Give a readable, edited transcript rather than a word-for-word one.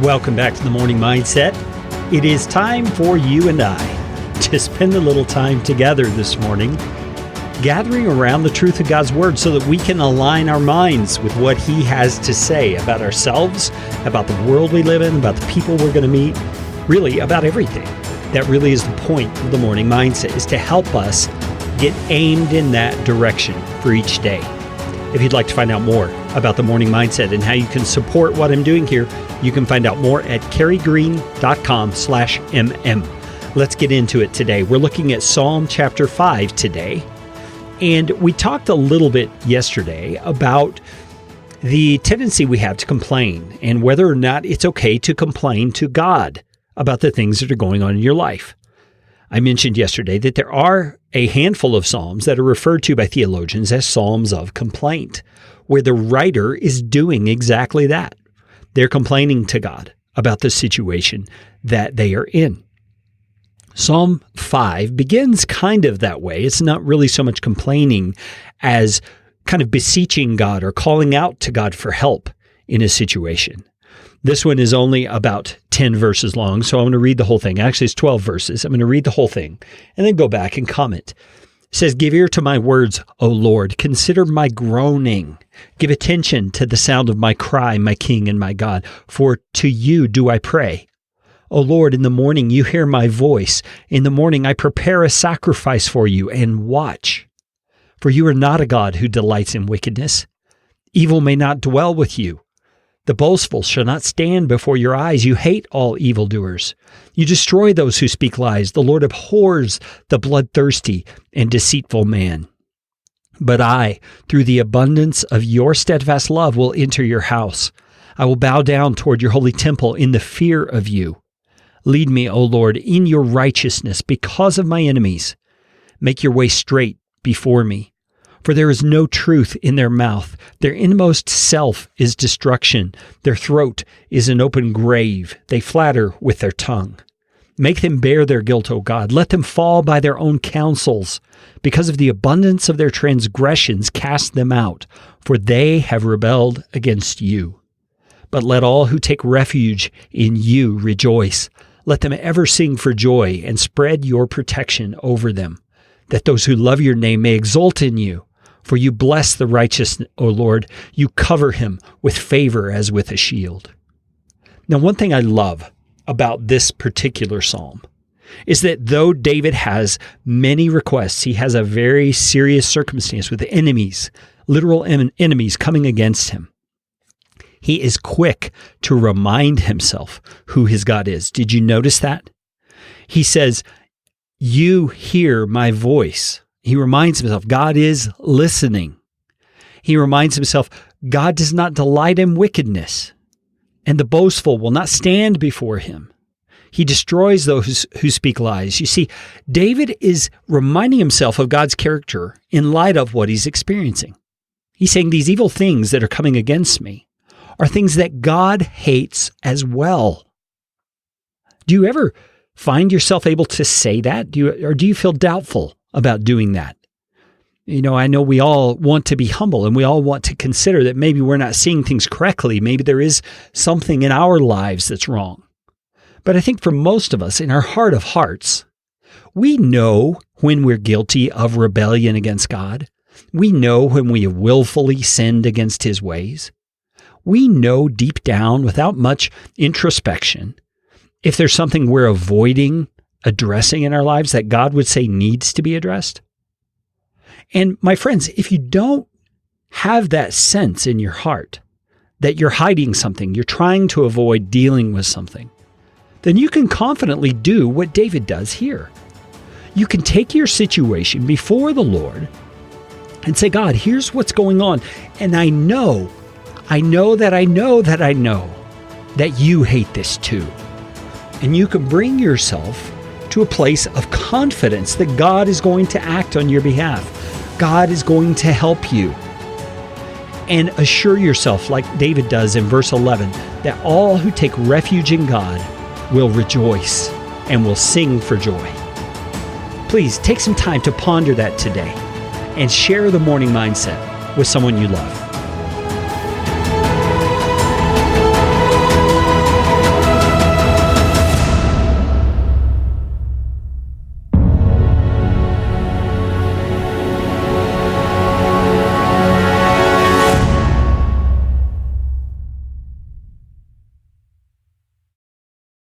Welcome back to the Morning Mindset. It is time for you and I to spend a little time together this morning, gathering around the truth of God's Word so that we can align our minds with what He has to say about ourselves, about the world we live in, about the people we're going to meet, really about everything. That really is the point of the Morning Mindset, is to help us get aimed in that direction for each day. If you'd like to find out more about the Morning Mindset and how you can support what I'm doing here, you can find out more at careygreen.com/mm. Let's get into it today. We're looking at Psalm chapter 5 today. And we talked a little bit yesterday about the tendency we have to complain and whether or not it's okay to complain to God about the things that are going on in your life. I mentioned yesterday that there are a handful of psalms that are referred to by theologians as psalms of complaint, where the writer is doing exactly that. They're complaining to God about the situation that they are in. Psalm 5 begins kind of that way. It's not really so much complaining as kind of beseeching God or calling out to God for help in a situation. This one is only about 10 verses long, so I'm going to read the whole thing. Actually, it's 12 verses. I'm going to read the whole thing and then go back and comment. It says, "Give ear to my words, O Lord. Consider my groaning. Give attention to the sound of my cry, my King and my God. For to you do I pray. O Lord, in the morning you hear my voice. In the morning I prepare a sacrifice for you and watch. For you are not a God who delights in wickedness. Evil may not dwell with you. The boastful shall not stand before your eyes. You hate all evildoers. You destroy those who speak lies. The Lord abhors the bloodthirsty and deceitful man. But I, through the abundance of your steadfast love, will enter your house. I will bow down toward your holy temple in the fear of you. Lead me, O Lord, in your righteousness because of my enemies. Make your way straight before me. For there is no truth in their mouth. Their inmost self is destruction. Their throat is an open grave. They flatter with their tongue. Make them bear their guilt, O God. Let them fall by their own counsels. Because of the abundance of their transgressions, cast them out, for they have rebelled against you. But let all who take refuge in you rejoice. Let them ever sing for joy and spread your protection over them, that those who love your name may exult in you. For you bless the righteous, O Lord. You cover him with favor as with a shield." Now, one thing I love about this particular psalm is that though David has many requests, he has a very serious circumstance with enemies, literal enemies coming against him. He is quick to remind himself who his God is. Did you notice that? He says, "You hear my voice." He reminds himself God is listening. He reminds himself God does not delight in wickedness, and the boastful will not stand before him. He destroys those who speak lies. You see, David is reminding himself of God's character in light of what he's experiencing. He's saying these evil things that are coming against me are things that God hates as well. Do you ever find yourself able to say that? Or do you feel doubtful about doing that? You know, I know we all want to be humble and we all want to consider that maybe we're not seeing things correctly. Maybe there is something in our lives that's wrong. But I think for most of us, in our heart of hearts, we know when we're guilty of rebellion against God. We know when we have willfully sinned against His ways. We know deep down, without much introspection, if there's something we're avoiding addressing in our lives that God would say needs to be addressed. And my friends, if you don't have that sense in your heart that you're hiding something, you're trying to avoid dealing with something, then you can confidently do what David does here. You can take your situation before the Lord and say, God, here's what's going on. And I know that you hate this too. And you can bring yourself to a place of confidence that God is going to act on your behalf. God is going to help you. And assure yourself, like David does in verse 11, that all who take refuge in God will rejoice and will sing for joy. Please take some time to ponder that today and share the Morning Mindset with someone you love.